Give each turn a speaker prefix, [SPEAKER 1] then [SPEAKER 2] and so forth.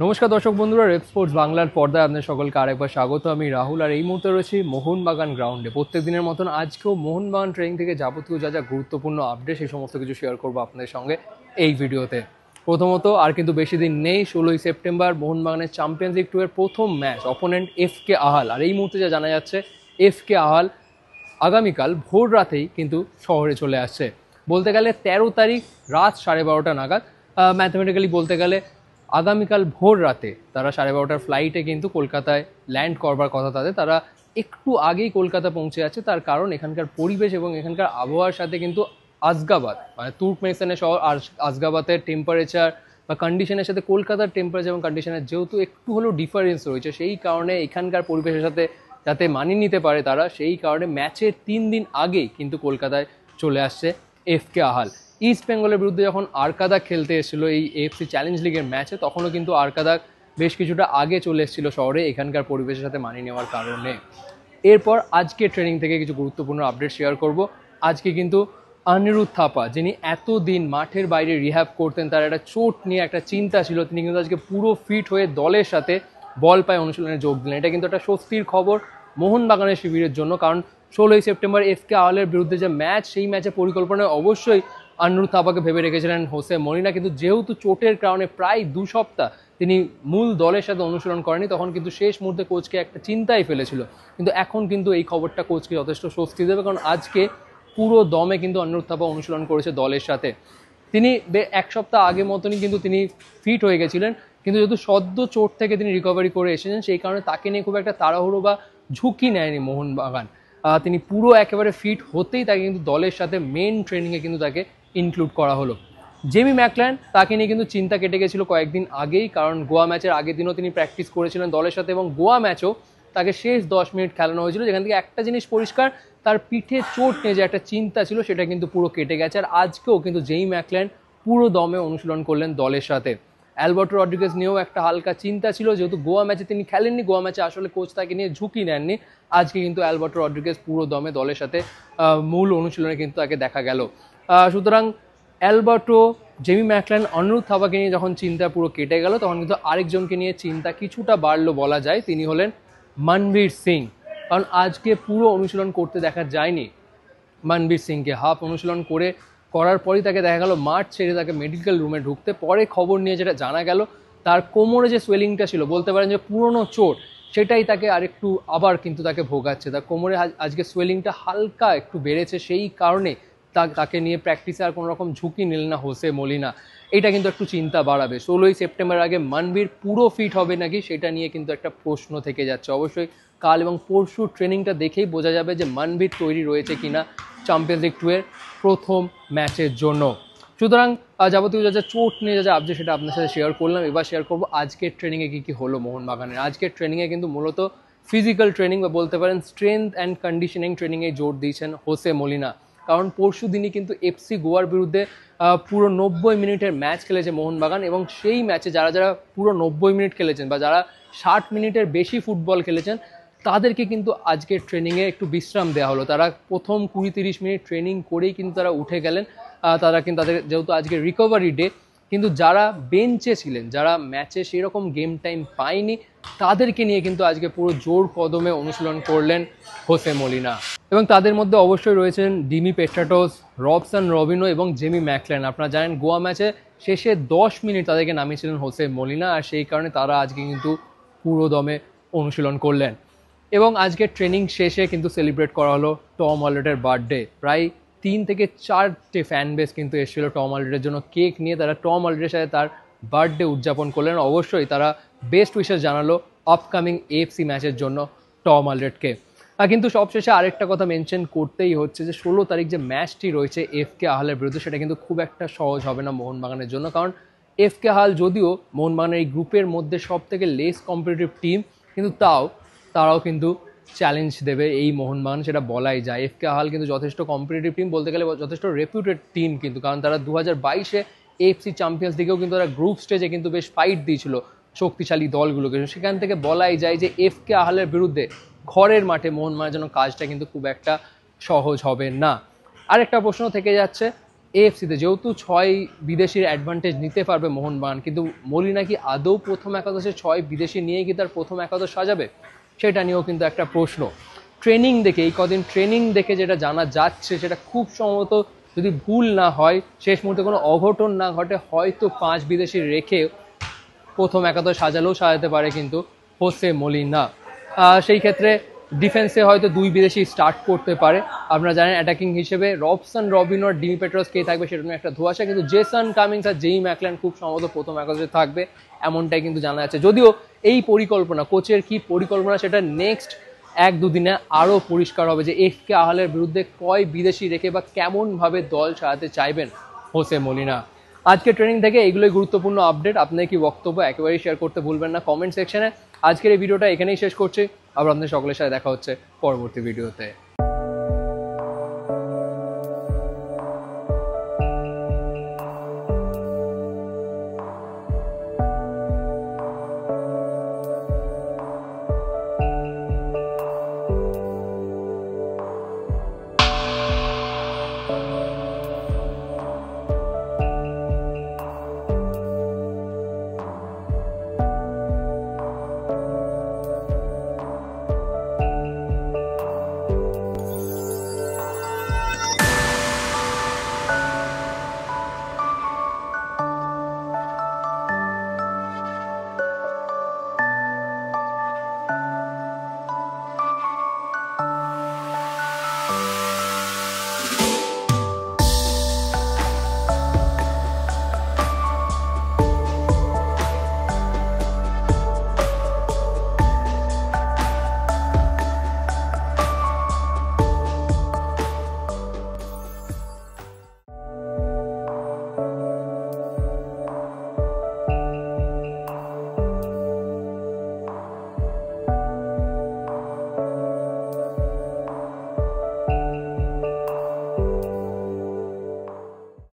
[SPEAKER 1] নমস্কার দর্শক বন্ধুরা, রেপ স্পোর্টস বাংলার পর্দায় আপনাদের সকলকে আরেকবার স্বাগত। আমি রাহুল, আর এই মুহূর্তে রয়েছি মোহনবাগান গ্রাউন্ডে। প্রত্যেক দিনের মতন আজকেও মোহনবাগান ট্রেনিং থেকে যাবতীয় যা যা গুরুত্বপূর্ণ আপডেট সেই সমস্ত কিছু শেয়ার করবো আপনাদের সঙ্গে এই ভিডিওতে। প্রথমত, আর কিন্তু বেশি দিন নেই, 16ই সেপ্টেম্বর মোহনবাগানের চ্যাম্পিয়ন্স লিগ 2 এর প্রথম ম্যাচ, অপোনেন্ট এফকে আহাল। আর এই মুহূর্তে যা জানা যাচ্ছে, এফকে আহাল আগামীকাল ভোর রাতেই কিন্তু শহরে চলে আসছে। বলতে গেলে 13 তারিখ রাত 12:30 নাগাদ, ম্যাথমেটিক্যালি বলতে গেলে আগামীকাল ভোর রাতে তারা 12:30টার ফ্লাইটে কিন্তু কলকাতায় ল্যান্ড করবার কথা। তারা একটু আগেই কলকাতা পৌঁছে যাচ্ছে, তার কারণ এখানকার পরিবেশ এবং এখানকার আবহাওয়ার সাথে কিন্তু আজগাবাদ মানে তুর্কমেনিস্তানের শহর আর আজগাবাদের টেম্পারেচার বা কন্ডিশনের সাথে কলকাতার টেম্পারেচার এবং কন্ডিশনের যেহেতু একটু হলেও ডিফারেন্স রয়েছে, সেই কারণে এখানকার পরিবেশের সাথে যাতে মানিয়ে নিতে পারে তারা, সেই কারণে ম্যাচের 3 দিন আগেই কিন্তু কলকাতায় চলে আসছে এফকে আহাল। ইস্ট বেঙ্গলের বিরুদ্ধে যখন আরকাদা খেলতে এসেছিলো এই এএফসি চ্যালেঞ্জ লিগের ম্যাচে, তখনও কিন্তু আরকাদা বেশ কিছুটা আগে চলে এসেছিল শহরে এখানকার পরিবেশের সাথে মানিয়ে নেওয়ার কারণে। এরপর আজকে ট্রেনিং থেকে কিছু গুরুত্বপূর্ণ আপডেট শেয়ার করব। আজকে কিন্তু অনিরুদ্ধ থাপা, যিনি এতদিন মাঠের বাইরে রিহ্যাব করতেন, তার একটা চোট নিয়ে একটা চিন্তা ছিল, তিনি কিন্তু আজকে পুরো ফিট হয়ে দলের সাথে বল পায় অনুশীলনে যোগ দিলেন। এটা কিন্তু একটা স্বস্তির খবর মোহনবাগানের শিবিরের জন্য, কারণ 16ই সেপ্টেম্বর এফকে আহলের বিরুদ্ধে যে ম্যাচ, সেই ম্যাচে পরিকল্পনায় অবশ্যই অনিরুদ্ধ থাপাকে ভেবে রেখেছিলেন হোসে মলিনা, কিন্তু যেহেতু চোটের কারণে প্রায় 2 সপ্তাহ তিনি মূল দলের সাথে অনুশীলন করেনি, তখন কিন্তু শেষ মুহূর্তে কোচকে একটা চিন্তায় ফেলেছিল। কিন্তু এখন কিন্তু এই খবরটা কোচকে যথেষ্ট স্বস্তি দেবে, কারণ আজকে পুরো দমে কিন্তু অনিরুদ্ধ থাপা অনুশীলন করেছে দলের সাথে। তিনি 1 সপ্তাহ আগে মতনই কিন্তু তিনি ফিট হয়ে গেছিলেন, কিন্তু যেহেতু সদ্য চোট থেকে তিনি রিকভারি করে এসেছেন, সেই কারণে তাকে নিয়ে খুব একটা তাড়াহুড়ো বা ঝুঁকি নেয়নি মোহনবাগান। তিনি পুরো একেবারে ফিট হতেই তাকে কিন্তু দলের সাথে মেন ট্রেনিংয়ে কিন্তু তাকে ইনক্লুড করা হলো। জেমি ম্যাকল্যান্ড, তাকে নিয়ে কিন্তু চিন্তা কেটে গেছিলো কয়েকদিন আগেই, কারণ গোয়া ম্যাচের আগের দিনও তিনি প্র্যাকটিস করেছিলেন দলের সাথে, এবং গোয়া ম্যাচও তাকে শেষ 10 মিনিট খেলানো হয়েছিল, যেখান থেকে একটা জিনিস পরিষ্কার, তার পিঠে চোট নিয়ে যে একটা চিন্তা ছিল সেটা কিন্তু পুরো কেটে গেছে। আর আজকেও কিন্তু জেমি ম্যাকল্যান্ড পুরো দমে অনুশীলন করলেন দলের সাথে। অ্যালবার্টো রড্রিগেজ নিয়েও একটা হালকা চিন্তা ছিল, যেহেতু গোয়া ম্যাচে তিনি খেলেননি, গোয়া ম্যাচে আসলে কোচ তাকে নিয়ে ঝুঁকি নেননি। আজকে কিন্তু অ্যালবার্টো রড্রিগেজ পুরো দমে দলের সাথে মূল অনুশীলনে কিন্তু তাকে দেখা গেল। সুতরাং অ্যালবার্টো, জেমি ম্যাকল্যান্ড, অনিরুদ্ধ থাপাকে নিয়ে যখন চিন্তা পুরো কেটে গেল, তখন কিন্তু আরেকজনকে নিয়ে চিন্তা কিছুটা বাড়লো বলা যায়, তিনি হলেন মনবীর সিং। কারণ আজকে পুরো অনুশীলন করতে দেখা যায়নি মনবীর সিংকে। হাফ অনুশীলন করার পরই তাকে দেখা গেল মাঠ ছেড়ে তাকে মেডিকেল রুমে ঢুকতে। পরে খবর নিয়ে যেটা জানা গেল, তার কোমরে যে সোয়েলিংটা ছিল, বলতে পারেন যে পুরনো চোট, সেটাই তাকে আরেকটু আবার কিন্তু তাকে ভোগাচ্ছে। তার কোমরে আজকে সোয়েলিংটা হালকা একটু বেড়েছে, সেই কারণে তাকে নিয়ে প্র্যাকটিসে আর কোনো রকম ঝুঁকি নিল না হোসে মলিনা। এটা কিন্তু একটু চিন্তা বাড়াবে। 16ই সেপ্টেম্বর আগে মনবীর পুরো ফিট হবে নাকি, সেটা নিয়ে কিন্তু একটা প্রশ্ন থেকে যাচ্ছে। অবশ্যই কাল এবং পরশু ট্রেনিংটা দেখেই বোঝা যাবে যে মনবীর তৈরি রয়েছে কিনা চ্যাম্পিয়ন্স লিগ 2 এর প্রথম ম্যাচের জন্য। সুতরাং যাবতীয় যা যা চোট নিয়ে যা আপডেট সেটা আপনার সাথে শেয়ার করলাম। এবার শেয়ার করবো আজকের ট্রেনিংয়ে কী কী হলো মোহনবাগানের। আজকের ট্রেনিংয়ে কিন্তু মূলত ফিজিক্যাল ট্রেনিং বা বলতে পারেন স্ট্রেংথ অ্যান্ড কন্ডিশনিং ট্রেনিংয়ে জোর দিয়েছেন হোসে মলিনা। কারণ পরশু দিনই কিন্তু এফসি গোয়ার বিরুদ্ধে পুরো 90 মিনিটের ম্যাচ খেলেছে মোহনবাগান, এবং সেই ম্যাচে যারা যারা পুরো 90 মিনিট খেলেছেন বা যারা 60 মিনিটের বেশি ফুটবল খেলেছেন, তাদেরকে কিন্তু আজকের ট্রেনিংয়ে একটু বিশ্রাম দেওয়া হলো। তারা প্রথম 20-30 মিনিট ট্রেনিং করেই কিন্তু তারা উঠে গেলেন। তারা কিন্তু তাদের যেহেতু আজকে রিকভারি ডে, কিন্তু যারা বেঞ্চে ছিলেন, যারা ম্যাচে সেরকম গেম টাইম পায়নি, তাদেরকে নিয়ে কিন্তু আজকে পুরো জোর কদমে অনুশীলন করলেন হোসে মলিনা। এবং তাদের মধ্যে অবশ্যই রয়েছেন ডিমি পেট্রাটোস, রবসন রবিনো এবং জেমি ম্যাকল্যান্ড। আপনারা জানেন গোয়া ম্যাচে শেষে 10 মিনিট তাদেরকে নামিয়েছিলেন হোসে মলিনা, আর সেই কারণে তারা আজকে কিন্তু পুরো দমে অনুশীলন করলেন। এবং আজকে ট্রেনিং শেষে কিন্তু সেলিব্রেট করা হলো টম হল্যান্ডের বার্থডে। প্রায় 3 থেকে 4টে ফ্যান বেস কিন্তু এসেছিল টম হল্যান্ডের জন্য কেক নিয়ে। তারা টম হল্যান্ডের সাথে তার বার্থডে উদযাপন করলেন। অবশ্যই তারা বেস্ট উইশেস জানালো আপকামিং এএফসি ম্যাচের জন্য টম হল্যান্ডকে। কিন্তু সবশেষে আরেকটা কথা মেনশন করতেই হচ্ছে যে 16 তারিখ যে ম্যাচটি রয়েছে এফকে আহালের বিরুদ্ধে, সেটা কিন্তু খুব একটা সহজ হবে না মোহনবাগানের জন্য। কারণ এফকে আহাল যদিও মোহনবাগানের এই গ্রুপের মধ্যে সব থেকে লেস কম্পিটিটিভ টিম, কিন্তু তারাও কিন্তু চ্যালেঞ্জ দেবে এই মোহনবাগান, সেটা বলাই যায়। এফকে আহাল কিন্তু যথেষ্ট কম্পিটিটিভ টিম, বলতে গেলে যথেষ্ট রেপুটেড টিম কিন্তু, কারণ তারা 2022-এ এএফসি চ্যাম্পিয়ন্স লিগেও কিন্তু তারা গ্রুপ স্টেজে কিন্তু বেশ ফাইট দিয়েছিল শক্তিশালী দলগুলোকে। সেখান থেকে বলাই যায় যে এফকে আহালের বিরুদ্ধে ঘরের মাঠে মোহনবাগানের জন্য কাজটা কিন্তু খুব একটা সহজ হবে না। আরেকটা প্রশ্ন থেকে যাচ্ছে, এএফসিতে যেহেতু 6 বিদেশির অ্যাডভান্টেজ নিতে পারবে মোহনবাগান, কিন্তু মলিনা কি আদৌ প্রথম একাদশে 6 বিদেশি নিয়ে কি তার প্রথম একাদশ সাজাবে, সেটা নিয়েও কিন্তু একটা প্রশ্ন। ট্রেনিং দেখে, এই কদিন ট্রেনিং দেখে যেটা জানা যাচ্ছে, সেটা খুব সম্ভবত যদি ভুল না হয়, শেষ মুহূর্তে কোনো অঘটন না ঘটে, হয়তো 5 বিদেশি রেখে প্রথম একাদশ সাজালেও সাজাতে পারে কিন্তু হোসে মলিনা। সেই ক্ষেত্রে ডিফেন্সে হয়তো 2 বিদেশি স্টার্ট করতে পারে। আপনারা জানেন অ্যাটাকিং হিসেবে রবসন, রবিন আর ডিমি পেট্রস কে থাকবে সেটা নিয়ে একটা ধোঁয়াশা, কিন্তু জেসন কামিংস আর জেই ম্যাকল্যান্ড খুব সম্ভবত প্রথম একাদশে থাকবে, এমনটাই কিন্তু জানা যাচ্ছে। যদিও এই পরিকল্পনা, কোচের কি পরিকল্পনা, সেটা নেক্সট 1-2 দিনে আরও পরিষ্কার হবে যে এফকে আহলের বিরুদ্ধে কয় বিদেশি রেখে বা কেমনভাবে দল সাজাতে চাইবেন হোসে মলিনা। আজকে ট্রেনিং থেকে এগুলোই গুরুত্বপূর্ণ আপডেট। আপনাদের কি বক্তব্য একেবারেই শেয়ার করতে ভুলবেন না কমেন্ট সেকশনে। আজকের এই ভিডিওটা এখানেই শেষ করছি, আবার আপনাদের সকলের সাথে দেখা হচ্ছে পরবর্তী ভিডিওতে।